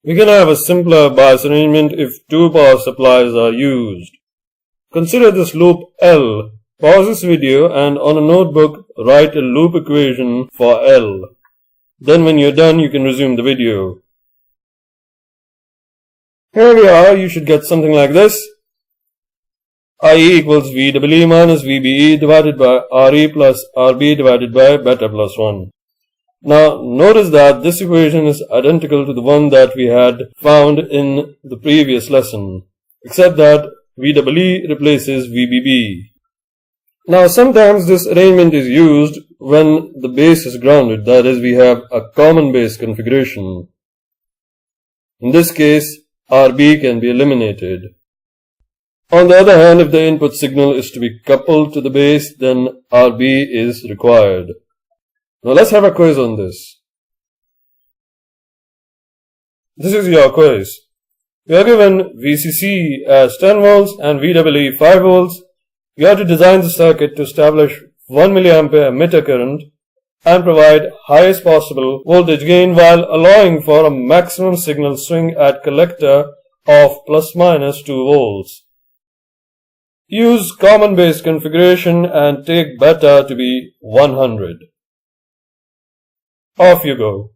We can have a simpler bias arrangement if two power supplies are used. Consider this loop L. Pause this video and on a notebook write a loop equation for L. Then when you're done you can resume the video. Here we are, you should get something like this. IE equals VEE minus VBE divided by RE plus RB divided by beta plus 1. Now notice that this equation is identical to the one that we had found in the previous lesson, except that VEE replaces VBB. Now sometimes this arrangement is used when the base is grounded, that is, we have a common base configuration. In this case, RB can be eliminated. On the other hand, if the input signal is to be coupled to the base, then RB is required. Now let's have a quiz on this. This is your quiz. You are given VCC as 10 volts and VEE 5 volts. You have to design the circuit to establish 1 mA emitter current and provide highest possible voltage gain while allowing for a maximum signal swing at collector of plus minus 2 volts. Use common base configuration and take beta to be 100. Off you go.